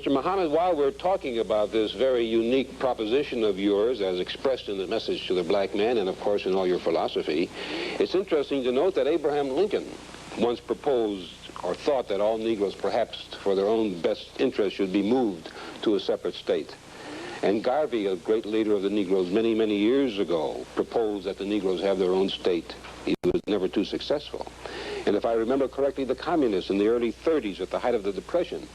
Mr. Muhammad, while we're talking about this very unique proposition of yours as expressed in the message to the black man and, of course, in all your philosophy, it's interesting to note that Abraham Lincoln once proposed or thought that all Negroes, perhaps for their own best interest, should be moved to a separate state. And Garvey, a great leader of the Negroes many, many years ago, proposed that the Negroes have their own state. He was never too successful. And if I remember correctly, the communists in the early 30s, at the height of the Depression,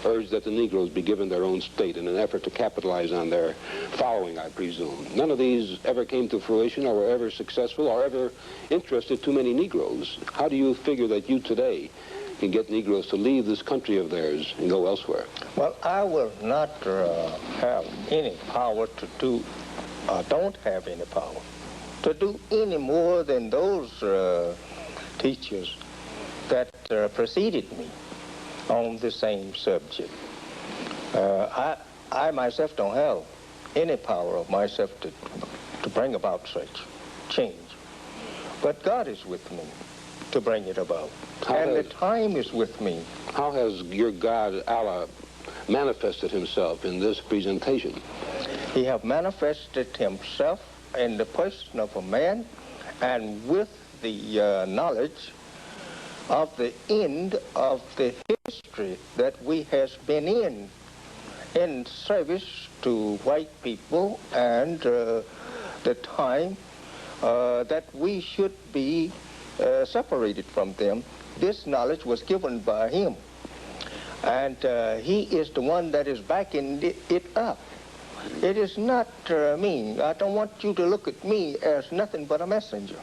urged that the Negroes be given their own state in an effort to capitalize on their following, I presume. None of these ever came to fruition or were ever successful or ever interested too many Negroes. How do you figure that you today can get Negroes to leave this country of theirs and go elsewhere? Well, I will not have any power to do, don't have any power to do any more than those teachers that preceded me on the same subject. I myself don't have any power of myself to bring about such change. But God is with me to bring it about. And the time is with me. How has your God, Allah, manifested himself in this presentation? He have manifested himself in the person of a man, and with the knowledge of the end of the history that we has been in service to white people, and the time that we should be separated from them. This knowledge was given by him, and he is the one that is backing it up. It is not me. I don't want you to look at me as nothing but a messenger.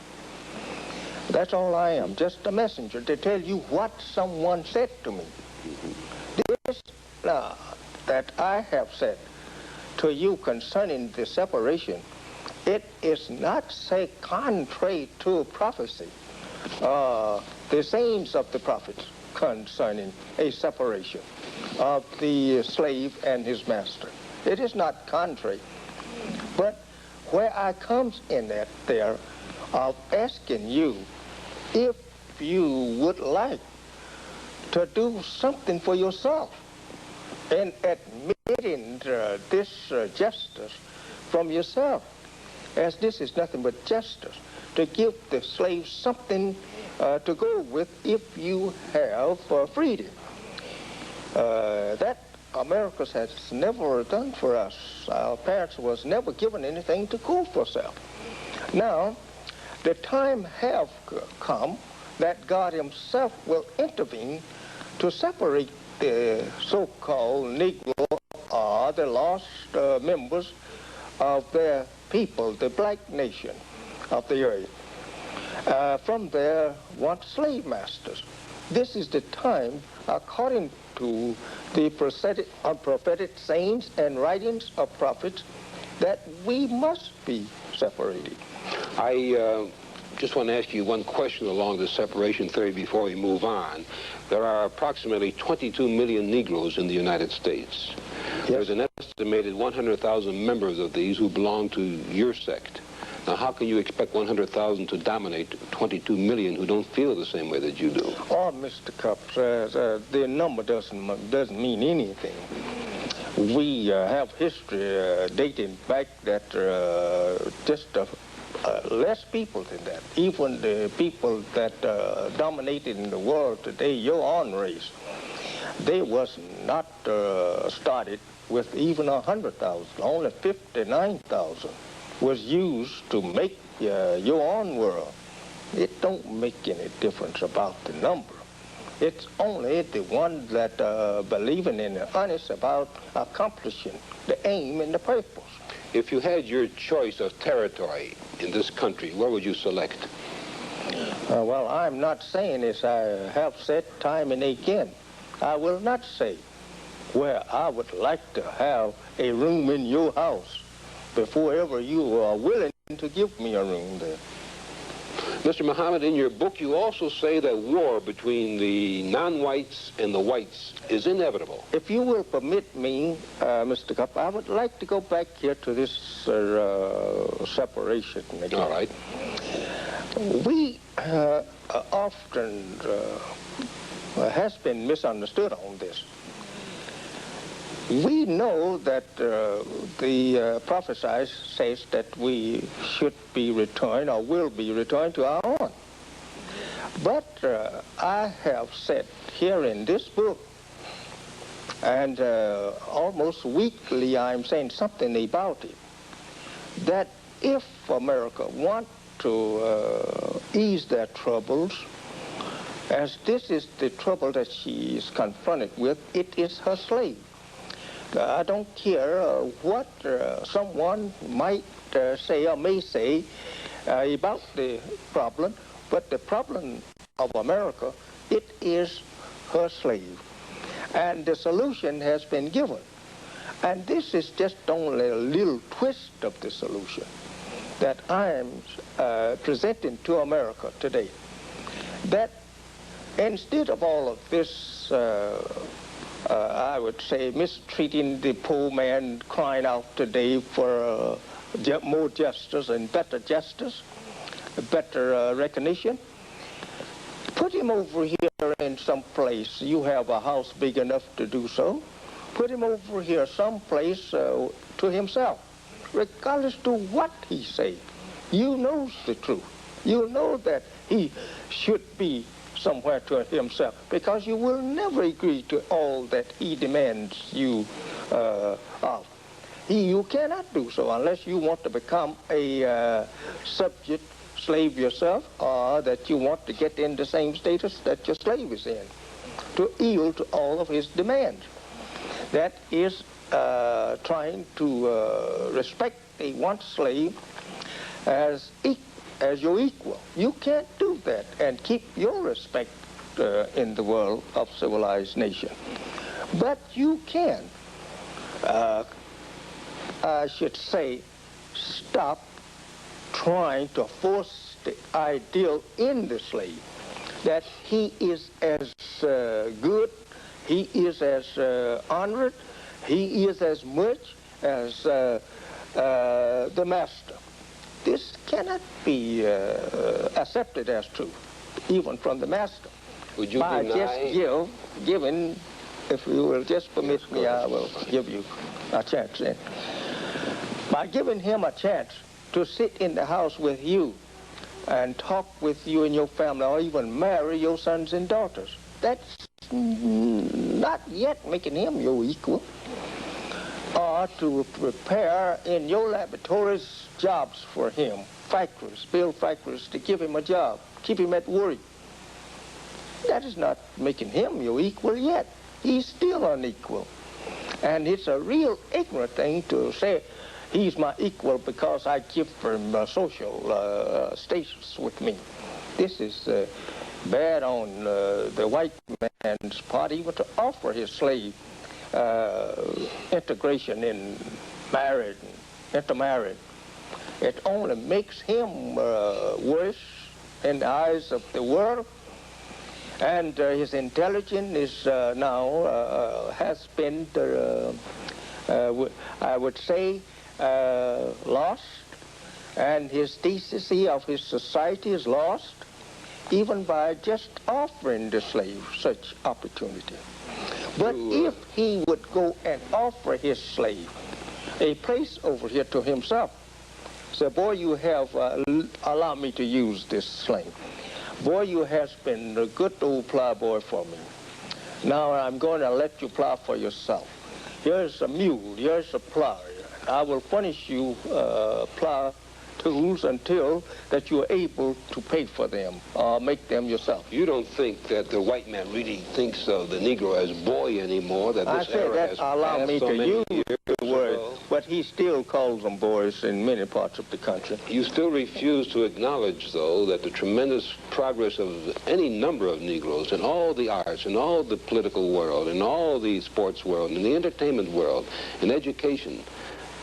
That's all I am, just a messenger to tell you what someone said to me. This that I have said to you concerning the separation, it is not, say, contrary to prophecy, the sayings of the prophets concerning a separation of the slave and his master. It is not contrary. But where I comes in at there of asking you if you would like to do something for yourself and admitting this justice from yourself, as this is nothing but justice, to give the slaves something to go with if you have freedom. That America has never done for us. Our parents was never given anything to go for self. Now, the time have come that God himself will intervene to separate the so-called Negro or the lost members of their people, the black nation of the earth, from their once slave masters. This is the time, according to the prophetic sayings and writings of prophets, that we must be separated. I just want to ask you one question along the separation theory before we move on. There are approximately 22 million Negroes in the United States. Yes. There's an estimated 100,000 members of these who belong to your sect. Now, how can you expect 100,000 to dominate 22 million who don't feel the same way that you do? Oh, Mr. Cups, the number doesn't mean anything. We have history dating back that just less people than that. Even the people that dominated in the world today, your own race, they was not started with even 100,000. Only 59,000 was used to make your own world. It don't make any difference about the number. It's only the one that believing in the honest about accomplishing the aim and the purpose. If you had your choice of territory in this country, where would you select? Well, I'm not saying, as I have said time and again, I will not say where I would like to have a room in your house before ever you are willing to give me a room there. Mr. Muhammad, in your book, you also say that war between the non-whites and the whites is inevitable. If you will permit me, Mr. Cup, I would like to go back here to this separation again. All right. We often has been misunderstood on this. We know that the prophesy says that we should be returned or will be returned to our own. But I have said here in this book, and almost weekly I'm saying something about it, that if America wants to ease their troubles, as this is the trouble that she is confronted with, it is her slave. I don't care what someone might say or may say about the problem, but the problem of America, it is her slave. And the solution has been given. And this is just only a little twist of the solution that I am presenting to America today. That instead of all of this, I would say, mistreating the poor man, crying out today for more justice and better justice, better recognition, put him over here in some place. You have a house big enough to do so. Put him over here someplace to himself, regardless to what he say. You knows the truth. You know that he should be somewhere to himself, because you will never agree to all that he demands you of. You cannot do so unless you want to become a subject slave yourself, or that you want to get in the same status that your slave is in, to yield to all of his demands. That is trying to respect a once slave as your equal. You can't do that and keep your respect in the world of civilized nation. But you can, I should say, stop trying to force the ideal in the slave that he is as good, he is as honored, he is as much as the master. This cannot be accepted as true, even from the master. Would you by deny? Just giving, if you will just permit me, I will give you a chance then. By giving him a chance to sit in the house with you and talk with you and your family, or even marry your sons and daughters, that's not yet making him your equal. Or to prepare in your laboratories jobs for him, factories, build factories to give him a job, keep him at work. That is not making him your equal yet. He's still unequal. And it's a real ignorant thing to say he's my equal because I give him social status with me. This is bad on the white man's part, even to offer his slave integration in marriage, intermarriage. It only makes him worse in the eyes of the world, and his intelligence is now has been, I would say, lost, and his decency of his society is lost, even by just offering the slave such opportunity. But if he would go and offer his slave a place over here to himself, say, boy, you have, allow me to use this slang, boy, you have been a good old plowboy for me. Now I'm going to let you plow for yourself. Here's a mule, here's a plow. I will furnish you plow tools until that you are able to pay for them or make them yourself. You don't think that the white man really thinks of the Negro as boy anymore, that this era has allow me so to many use years the word, ago? but he still calls them boys in many parts of the country. You still refuse to acknowledge, though, that the tremendous progress of any number of Negroes in all the arts, in all the political world, in all the sports world, in the entertainment world, in education,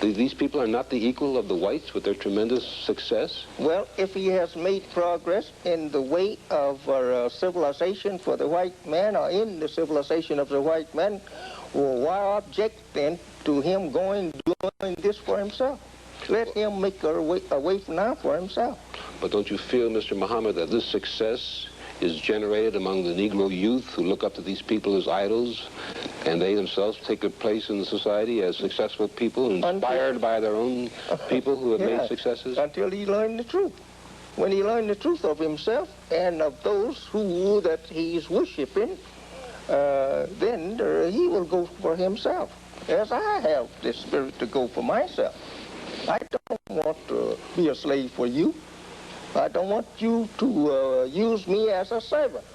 these people are not the equal of the whites with their tremendous success? Well, if he has made progress in the way of civilization for the white man, or in the civilization of the white man, well, why object then to him doing this for himself? Let him make a way now for himself. But don't you feel, Mr. Muhammad, that this success is generated among the Negro youth who look up to these people as idols? And they themselves take a place in society as successful people, inspired by their own people who have made successes? Until he learned the truth. When he learned the truth of himself and of those who that he's worshiping, then he will go for himself, as I have the spirit to go for myself. I don't want to be a slave for you. I don't want you to use me as a servant.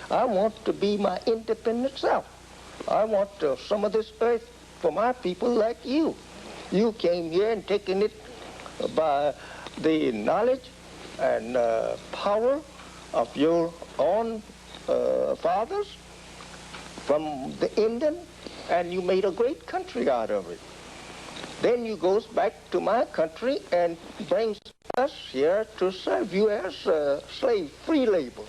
I want to be my independent self. I want some of this earth for my people like you. You came here and taken it by the knowledge and power of your own fathers from the Indian, and you made a great country out of it. Then you goes back to my country and brings us here to serve you as slave, free labor.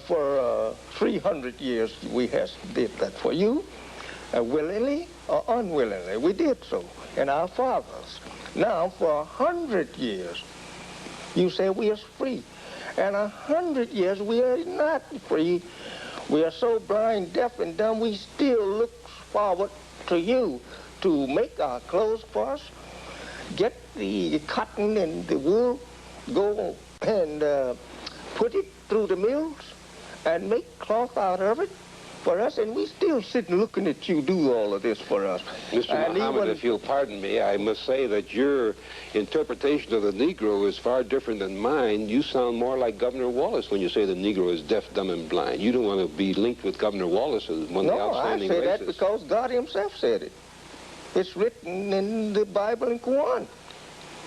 For 300 years we did that for you, willingly or unwillingly. We did so, and our fathers. Now for 100 years, you say we are free. And 100 years we are not free. We are so blind, deaf, and dumb, we still look forward to you to make our clothes for us, get the cotton and the wool, go and put it through the mills and make cloth out of it for us, and we still sitting looking at you do all of this for us. Mr. Muhammad, if you'll pardon me, I must say that your interpretation of the Negro is far different than mine. You sound more like Governor Wallace when you say the Negro is deaf, dumb, and blind. You don't want to be linked with Governor Wallace as one of the outstanding racists. No, I say that because God himself said it. It's written in the Bible and Quran.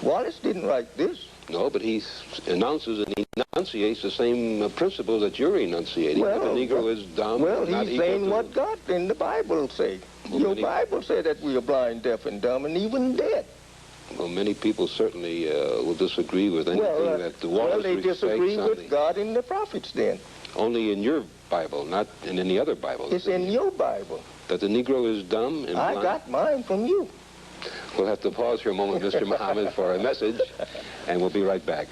Wallace didn't write this. No, but he announces and he enunciates the same principles that you're enunciating. Well, that the Negro is dumb. Well, not he's saying what God in the Bible say. Well, Your Bible said that we are blind, deaf, and dumb, and even dead. Well, many people certainly will disagree with anything that the Wallace they disagree with God and the prophets then. Only in your Bible, not in any other Bible. It's in your Bible. That the Negro is dumb and blind? I got mine from you. We'll have to pause for a moment, Mr. Muhammad, for a message, and we'll be right back.